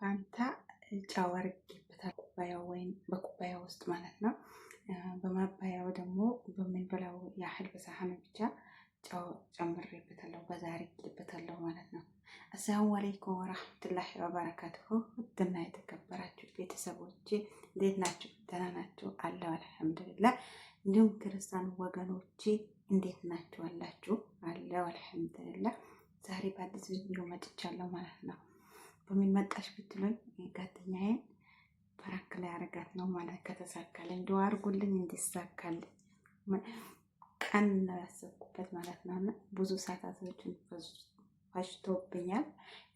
ፋንታ ጨው አድርጌበታል ኩባያው ወይም በኩባያ ውስጥ ማለት ነው። በማባያው ደግሞ በምንበላው ያህል በሳህኑ ብቻ ጨው ጨምሬበታለሁ፣ በዛ አድርጌበታለሁ ማለት ነው። አሰላሙ አለይኩም ወራህመቱላሂ ወበረካቱሁ። ውድና የተከበራችሁ ቤተሰቦቼ እንዴት ናችሁ? ደህና ናችሁ? አለሁ አልሐምዱሊላህ። እንዲሁም ክርስቲያን ወገኖቼ እንዴት ናችሁ? አላችሁ? አለሁ አልሐምዱሊላህ። ዛሬ በአዲስ ቪዲዮ መጥቻለሁ ማለት ነው። በምን መጣሽ ብትሉኝ ጓደኛዬን ፕራንክ ላይ አረጋት ነው ማለት ከተሳካልኝ ዱአ አድርጉልኝ እንዲሳካልኝ ቀን ነው ያሰብኩበት ማለት ነው። እና ብዙ ሰዓታቶችን ፈጅቶብኛል።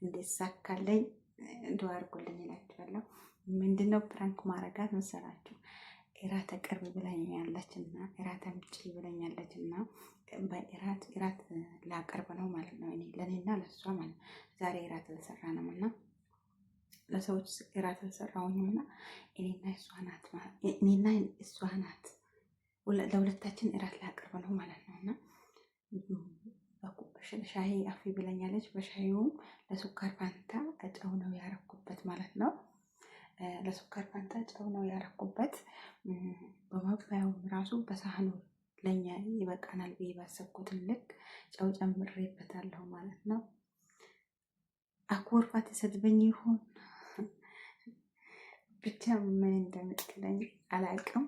እንዲሳካልኝ ዱአ አድርጉልኝ እላችኋለሁ። ምንድነው ፕራንክ ማረጋት መሰላችሁ? እራት ቅርብ ብለኛለች እና እራት አምጪ ብለኛለች እና በእራት ላቀርብ ነው ማለት ነው። እኔ ለኔና ለሷ ማለት ነው። ዛሬ እራት አልሰራንም እና ለሰዎች እራት አልሰራሁኝም እና እኔና እሷ ናት ለሁለታችን እራት ላቀርብ ነው ማለት ነው። እና ሻይ አፊ ብለኛለች። በሻዩም ለሱካር ፋንታ ጨው ነው ያረኩበት ማለት ነው። ለሱካር ፋንታ ጨው ነው ያረኩበት። በማባያው ራሱ በሳህኑ ለኛ ይበቃናል ብዬ ባሰብኩትን ልክ ጨው ጨምሬበታለሁ ማለት ነው። አኮርፋት ተሰድበኝ ይሆን ብቻ ምን እንደምትለኝ አላውቅም።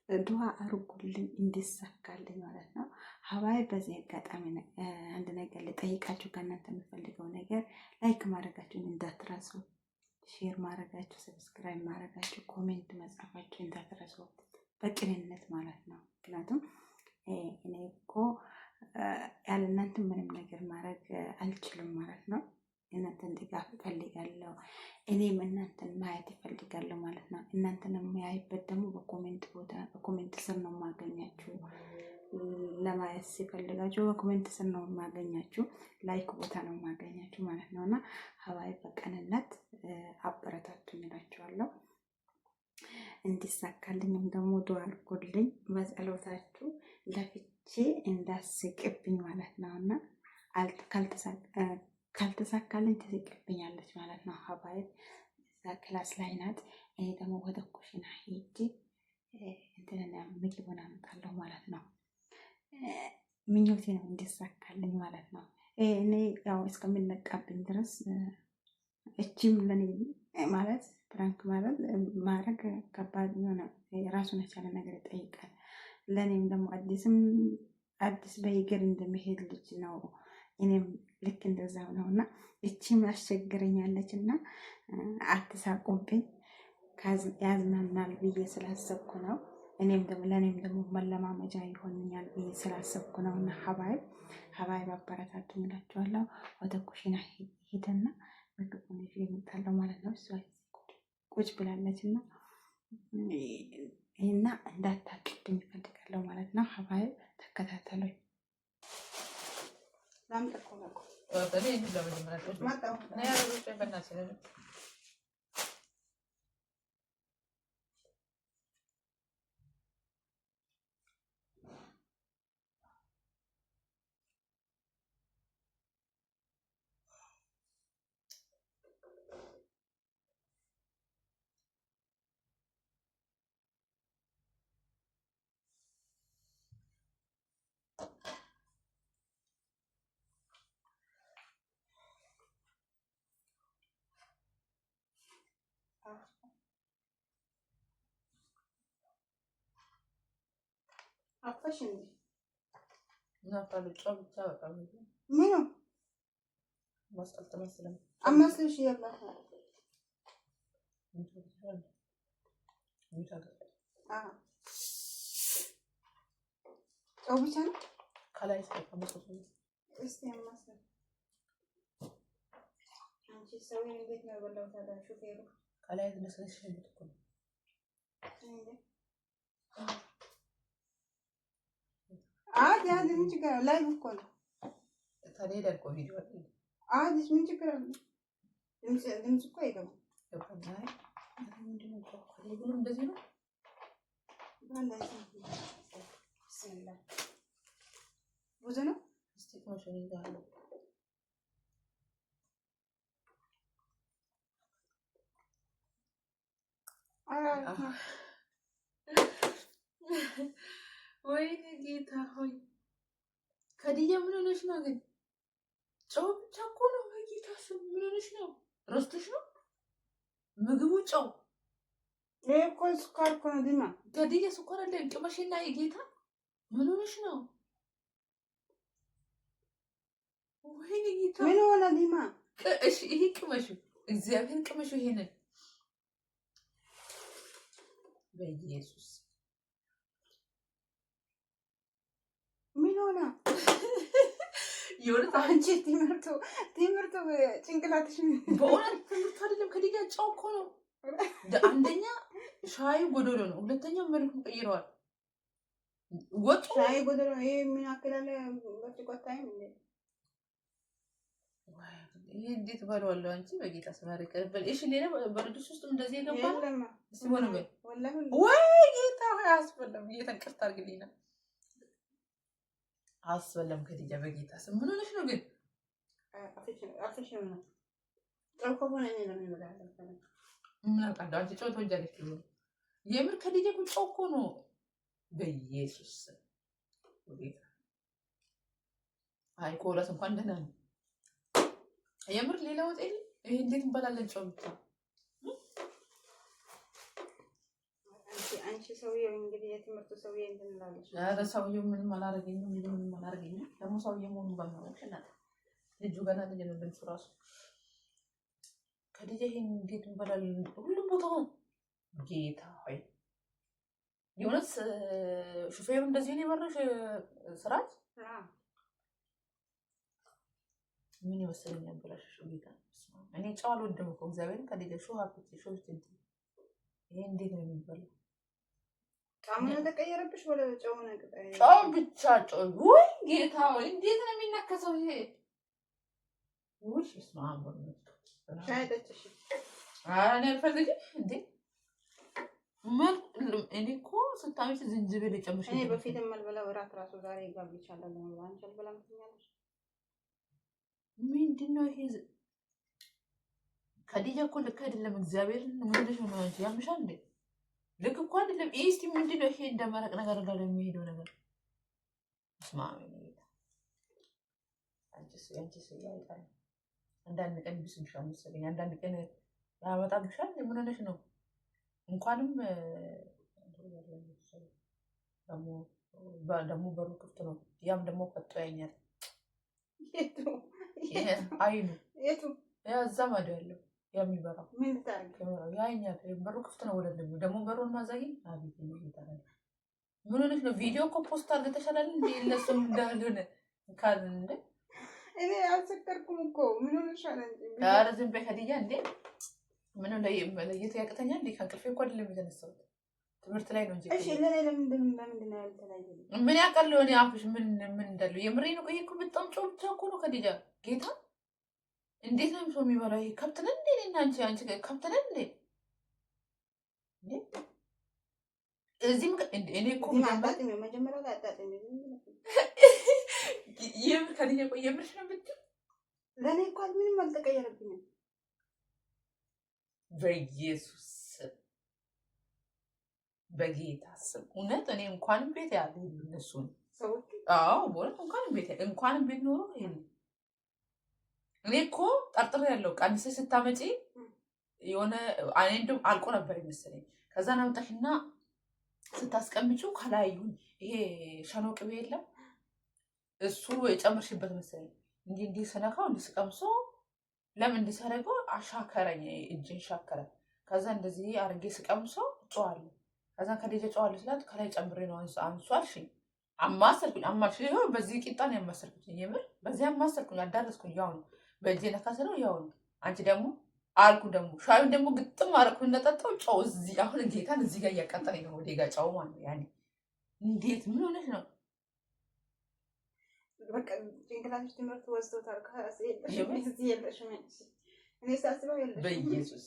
ዱአ አርጉልኝ እንዲሳካልኝ ማለት ነው። ሀባይ በዚህ አጋጣሚ አንድ ነገር ልጠይቃችሁ። ከእናንተ የምፈልገው ነገር ላይክ ማድረጋችሁን እንዳትረሱ፣ ሼር ማድረጋችሁ፣ ሰብስክራይብ ማድረጋችሁ፣ ኮሜንት መጻፋችሁ እንዳትረሱ በቅንነት ማለት ነው። ምክንያቱም እኔ እኮ ያለ እናንተ ምንም ነገር ማድረግ አልችልም ማለት ነው። እናንተን ድጋፍ እፈልጋለሁ፣ እኔም እናንተን ማየት እፈልጋለሁ ማለት ነው። እናንተን የሚያይበት ደግሞ በኮሜንት ስር ነው የማገኛችሁ። ለማየት ሲፈልጋችሁ በኮሜንት ስር ነው የማገኛችሁ፣ ላይክ ቦታ ነው የማገኛችሁ ማለት ነው። እና ሀባይ በቀንነት አበረታቱኝ እላችኋለሁ። እንዲሳካልኝም ደግሞ ዱአ አድርጉልኝ በጸሎታችሁ ለፍቼ እንዳስቅብኝ ማለት ነው። እና ካልተሳካልኝ ትስቅብኛለች ማለት ነው። ሀባይ እዛ ክላስ ላይ ናት። እኔ ደግሞ ወደ ኩሽና ሄጄ እንትን ምግቡን አመጣለሁ ማለት ነው። ምኞቴ ነው እንዲሳካልኝ ማለት ነው። እኔ ያው እስከምነቃብኝ ድረስ እቺም ለኔ ማለት ፕራንክ ማለት ማድረግ ከባድ የሆነ ራሱን የቻለ ነገር ይጠይቃል። ለእኔም ደግሞ አዲስ በይገር እንደሚሄድ ልጅ ነው። እኔም ልክ እንደዛው ነው እና እቺም አስቸግረኛለች እና አትሳቁብኝ፣ ያዝናናል ብዬ ስላሰብኩ ነው። ለእኔም ደግሞ መለማመጃ ይሆንኛል ብዬ ስላሰብኩ ነው። እና ሀባይ አበረታቱኝ እላችኋለሁ። ወደ ኩሽና ሄደና ምግቡን ይዤ እመጣለሁ ማለት ነው። እሷ ቁጭ ብላለች እና እንዳታቅብኝ እፈልጋለሁ ማለት ነው። ሀባይ ተከታተሉኝ። አፈሽ እንዴ ምኑ አማስልሽ ያላህ ጨው ብቻ ነው ከላይ እስቲ አማስል። አንቺ ሰው እንዴት ነው የበላው ታዲያ? ሹፌሩ ከላይ ተነስነሽ እኮ ነው ያዝ ምን ችግር አለ? ላይቭ እኮ ነው ታዲያ ሄዳል እኮ ቪዲዮ አዲስ ምን ችግር አለ? ድምፅ እኮ አይገባም። እንደዚህ ነው ብዙ ነው። ወይኔ ጌታ ሆይ ከዲያ ምን ሆነሽ ነው ግን? ጨው ብቻ እኮ ነው። በጌታ ስም ምን ሆነሽ ነው? ረስተሽ ነው ምግቡ ጨው? ይሄ እኮ ስኳር እኮ ነው ዲማ። ከዲያ ስኳር አለ ቅመሽና የጌታ ምን ሆነሽ ነው? ወይኔ ጌታ ምን ሆነ ዲማ? እሺ ይሄ ቅመሽ እግዚአብሔር ቅመሽ ይሄንን በኢየሱስ ምን ሆነ? የሆነ አንቺ ትምህርቱ ጭንቅላትሽ በእውነት ትምህርቱ አይደለም። ከዲያ ጨው እኮ ነው። አንደኛ ሻይ ጎዶሎ ነው። ሁለተኛ መልኩን ቀይረዋል። ወጡ ሻይ ጎዶሎ ይሄ ምን ያክላል? በጥቆታይም ይሄ እንዴት ባለዋለሁ አንቺ በጌታ ስማሪ ቀበል። እሺ ሌላ በረዱስ ውስጥ እንደዚህ የገባ የለም ሲሆን በል ወላሂ ወይ ጌታ ሆይ አስፈለም። እየተንቀርታ አርግልኝ ነው አስፈለም። ከዲያ በጌታ ስም ምን ሆነሽ ነው ግን? አፍሽ ነው ጨው ሆነ እኔ ነው የሚበላው። ምን አውቃለሁ አንቺ ጨው ትወጃለሽ ነው የምር። ከዲያ እኮ ጨው እኮ ነው በኢየሱስ ወጌታ። አይ ኮላስ እንኳን ደህና ነው የምር። ሌላ ወጥ የለም። ይሄ እንዴት እንበላለን ጨው ብቻ? አንቺ ሰውዬው እንግዲህ የትምህርቱ ሰውዬ እንድንላለች። ኧረ ሰውዬው ምንም አላረገኝም። ምንም አላረገኝም። ደግሞ ሰውዬው መሆኑን ባልማወቅሽ እናት ልጁ ገና ልጅ ነው። ልንሱ ራሱ ከዲያ ይሄን እንዴት እንበላለን? ሁሉም ቦታ ነው ጌታ ሆይ። የሆነስ ሹፌሩ እንደዚህ ነው የመረሽ ስራት ምን ይወሰለኛል ብላሽ ጌታ። እኔ ጨው አልወድም እኮ እግዚአብሔርን ከዲያ ሾህ አፍጥ ሾህ ትንት ይሄ እንዴት ነው የሚባለው? ጣም ነው ተቀየረብሽ ወለ ጨው ነው ተቀየረ? ጨው ብቻ ጨው። ወይ ጌታ ወይ እንዴት ነው የሚነከሰው ይሄ? ወይ ስማም ነው ሻይ ጠጭሽ? አረ አልፈልግም እንዴ እኔ እኮ ስታሚስ ዝንጅብል ጨምሽ። እኔ በፊትም አልበላው እራት ራሱ ዛሬ ጋብቻለሁ ነው አንቺ አልበላም ትኛለሽ። ምንድነው ይሄ? ከዲያ እኮ ልክ አይደለም። እግዚአብሔር ምንድነው ነው አንቺ ያምሻል እንዴ? ልክ እኮ አይደለም። እስቲ ምንድነው ይሄ? እንደመረቅ ነገር ጋር የሚሄደው ነገር ስማም ነው። አንቺስ ያይታል አንዳንድ ቀን ቢስምሻል መሰለኝ። አንዳንድ ቀን ያመጣብሻል። ምን ሆነሽ ነው? እንኳንም ደግሞ በሩ ክፍት ነው። ያም ደግሞ ፈጦ ያኛል። አይኑ እዛ ማዶ ያለው የሚበራው ያኛል። በሩ ክፍት ነው። ወደለም ደግሞ በሩን ማዛጊ አቤት ነው ይታረጋል። ምን ሆነሽ ነው? ቪዲዮ እኮ ፖስት አድርገሻል እንዴ? ለሱም እንዳልሆነ ካል እንዴ እኔ አልሰከርኩም እኮ ምን ሆነሻል እንዴ? ኧረ ዝም በይ ከዲያ እንዴ። ምን ለየት ያቅተኛል እንዴ? ከእንቅልፌ እኮ አይደለም የተነሳሁት ትምህርት ላይ ነው እንጂ። እሺ ለምን ነው ያልተለያየው? ምን ያውቃል እኔ አፍሽ ምን እንዳለው የምሬን ነው። ይሄ እኮ በጣም ጨው ብቻ እኮ ነው ከዲያ ጌታ። እንዴት ነው ሰው የሚበላው? ይሄ ከብት ነን እንዴ? አንቺ ከብት ነን እንዴ? እዚህም እኔ እኮ መጀመሪያ ላይ አጣጥም የምር ከዲያ ቆይ የምርሽ ነው ብቻ ለኔ እኮ ምንም አልተቀየረብኝም በኢየሱስ በጌታ ስም። እውነት እኔ እንኳንም ቤት ያለ እነሱ ሰዎች አዎ ቦለ እንኳንም ቤት ኖሮ ይሄ እኔ እኮ ጠርጥሬ ያለው ቀንሰ ስታመጪ የሆነ እኔ እንደውም አልቆ ነበር ይመስለኝ። ከዛ ናምጣሽና ስታስቀምጪው ከላዩን ይሄ ሸኖ ቅቤ የለም እሱ የጨመርሽበት መሰለኝ እንጂ ሰነካው እንዲስቀምሶ ለምን እንዲሰረገው አሻከረኝ። እጄን ሻከረ። ከዛ እንደዚህ አርጌ ስቀምሶ ጨዋለሁ። ከዛ ከዲያ ጨዋለሁ ስላት ከላይ ጨምሬ ነው አንሷልሽ አማሰርኩኝ። ይሄው በዚህ ቂጣን ያማሰርኩኝ የምር በዚህ አማሰርኩኝ። አዳረስኩኝ። ያው ነው በእጄ ነካሰለው ያው ነው። አንቺ ደግሞ አልኩ ደግሞ ሻዩን ደግሞ ግጥም አረኩኝ እንደጠጣው ጨው እዚህ አሁን ጌታን እዚህ ጋር እያቃጠለኝ ነው። ወዴ ጋር ጨው ማለት ነው። ያኔ እንዴት ምን ሆነሽ ነው? በቃ ጭንቅላትሽ ትምህርት ወስዶታል። የለሽም እኔ ሳስበው የለሽም። በኢየሱስ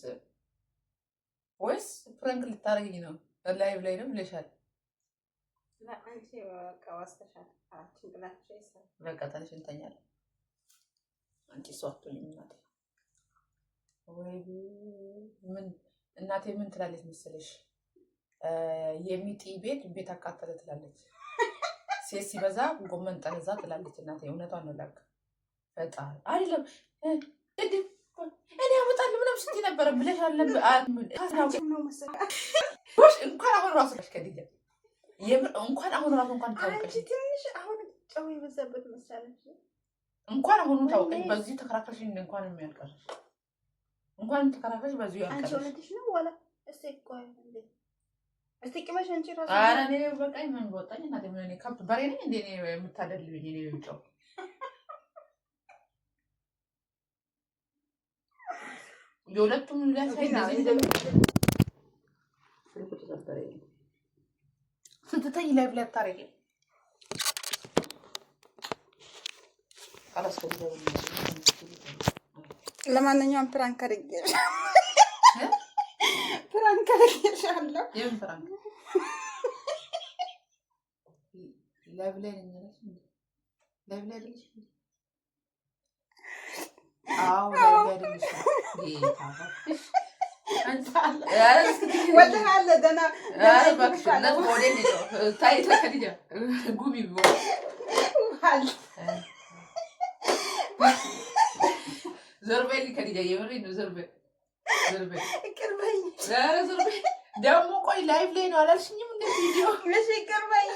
ወይስ ፕራንክ ልታረጊኝ ነው? ላይቭ ላይ ነው ብለሻል። አንቺ በቃ ዋስተሻል። ጭንቅላትሽ ይሰራል። በቃ ተነሽ እንተኛለን። አንቺ ሷቱኝ እናት ወይ ምን እና እናቴ ምን ትላለች መሰለሽ? የሚጢ ቤት አቃጠለ ትላለች። ሴት ሲበዛ ጎመን ጠረዛ ትላለች እናቴ። እውነቷን ነው። ላክ ፈጣሪ አይደለም እኔ አመጣለሁ ምናምን ስትይ ነበረ ብለሽ እንኳን አሁን ራሱ ከዲያ እንኳን አሁን ራሱ እንኳን ታውቀሽ ትንሽ አሁን ጨው የበዛበት መሰለሽ። እንኳን አሁን ታውቀሽ በዚህ ተከራከርሽ እንኳን የሚያልቀርሽ እንኳን ተከራከርሽ በዚህ ያልቀርሽ አንቺ እውነትሽ ነው ወላ እስቲ ቆይ እንዴ እስቲ ቅመሽ አንቺ ራሱ ኧረ እኔ በቃኝ ምን ወጣኝ እናቴ ምን እኔ ከብት በሬ ነኝ እንዴ እኔ የምታደልብኝ እኔ ጨው የሁለቱም ሊያሳይ ስትተኝ ላይ ብላ ታረቂ ለማንኛውም ፕራንክ አድርጌሻለሁ። የምን ፕራንክ ላይቭ ላይ ነኝ ላይቭ ላይ አይደለሽ? አዎ ላይቭ ላይ አይደለሽ? ወላሂ አለ ደህና እባክሽ እናት ሞዴል ነው ታይታ ከዲያ ጉሚ ቢሆን ዘርበል ከዲያ የምሬ ነው። ዘርበል ቅርበኝ ዛሬ ዘርበል ደግሞ ቆይ ላይቭ ላይ ነው አላልሽኝም? እንደ ቪዲዮ እሺ ቅርበኝ።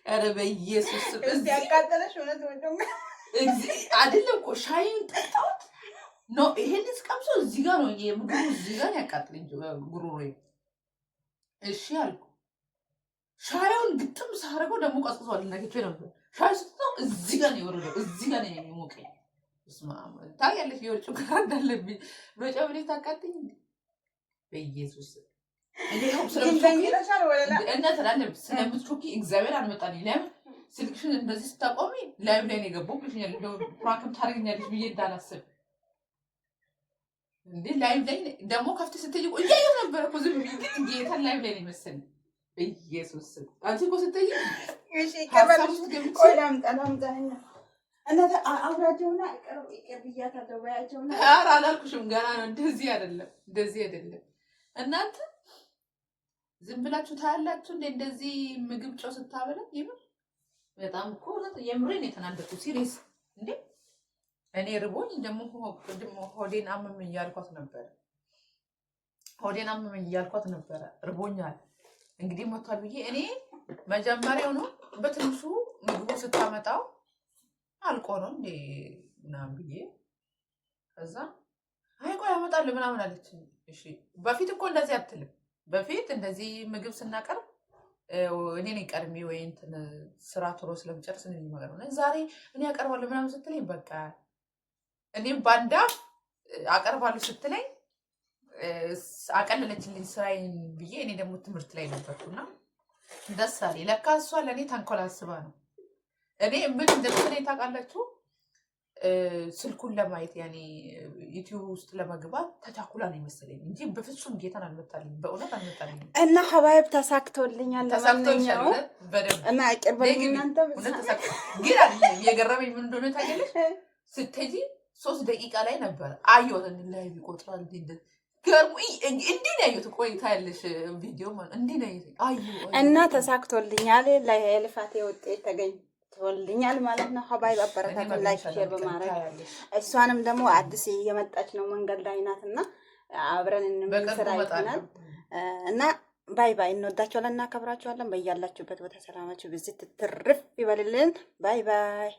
ኧረ በኢየሱስ እስቲ ያቃጠለሽ እውነት ወደም አይደለም እኮ ሻይን ጠጣሁት ነው። ይሄን እስቀምሶ እዚህ ጋር ነው የምግቡ እዚህ ጋር ያቃጥለኝ ጉሮሮዬ። እሺ አልኩ። ሻዩን ግጥም ሳረገው ደግሞ ቀስቅሷል። እናገቼ ነበር ሻይ ስትጠው እዚህ ጋር ነው የወረደው። እዚህ ጋር ነው የሞቀኝ። እስማ ታያለሽ የወርጭ ጋር እንዳለብኝ በጨብሌ ታቃጥኝ እንዴ በኢየሱስ እኔ ነው ስለምትሾኪ እግዚአብሔር አልመጣልኝ። ለምን ስልክሽን እንደዚህ ስታቆሚ ላይቭ ላይ ነው የገባው ብለሽኛል። ፕራንክም ታደርጊኛለሽ ብዬ እንዳላስብ እንዴ ላይቭ ላይ ደግሞ ከፍተሽ ስትይ እያየሁ ነበር እኮ ዝም ብዬ ግን ጌታ ላይቭ ላይ ነው መሰለኝ። በኢየሱስ አንቺ እኮ ስትይ እሺ ከበልሽ ቆላም ጠላምዛኛ እናተ አውራጆና ይቀርብያታ ተወያጆና ኧረ አላልኩሽም ገና ነው። እንደዚህ አይደለም እናንተ ዝም ብላችሁ ታያላችሁ እንዴ እንደዚህ ምግብ ጨው ስታበላ ይብር በጣም እኮ የምሬን የተናደድኩት ሲሪየስ እንዴ እኔ ርቦኝ ደግሞ ሆዴን አመመኝ እያልኳት ነበረ ርቦኛል እንግዲህ ሞቷል ብዬ እኔ መጀመሪያው ነው በትንሹ ምግቡ ስታመጣው አልቆ ነው እንዴ ምናምን ብዬ ከዛ አይ ቆይ አመጣለሁ ምናምን አለች። እሺ በፊት እኮ እንደዚህ አትልም። በፊት እንደዚህ ምግብ ስናቀርብ እኔ ነኝ ቀድሜ ወይ እንትን ስራ ቶሎ ስለምጨርስ እኔ ነገር ነው ዛሬ እኔ አቀርባለሁ ምናምን ስትለኝ በቃ እኔም ባንዳ አቀርባለሁ ስትለኝ አቀለለችልኝ ስራዬን ብዬ እኔ ደግሞ ትምህርት ላይ ነበርኩና ደስ አለኝ። ለካ እሷ ለእኔ ተንኮል አስባ ነው። እኔ ምን እንደምትለኝ ታውቃላችሁ? ስልኩን ለማየት ያኔ ዩቲዩብ ውስጥ ለመግባት ተቻኩላ ነው ይመስለኝ እንጂ በፍጹም ጌታን አልመጣልኝ። በእውነት አልመጣልኝ እና ሀባይብ ተሳክቶልኛል። ተሳክቶልኛል በደምብ እና ቅርበኝ እናንተ ግን አይደለም የገረመኝ ምን እንደሆነ ታውቂያለሽ? ስትሄጂ 3 ደቂቃ ላይ ነበር አየሁት ላይ ይቆጥራል እንዴ ገርሙኝ እንዴ ነው ያየሁት። ቆይታ ያለሽ ቪዲዮ ማለት እንዴ ነው አየሁ እና ተሳክቶልኛል። ለልፋቴ ውጤት ተገኝቶልኛል ማለት ነው። ሀባይብ አበረታቱ፣ ላይክ ሼር በማድረግ እሷንም ደግሞ አዲስ እየመጣች ነው መንገድ ላይ ናትና አብረን እንምስራ ይሆናል እና ባይ ባይ። እንወዳችኋለን፣ እናከብራችኋለን። በያላችሁበት ቦታ ሰላማችሁ ብዝት ትርፍ ይበልልን። ባይ ባይ።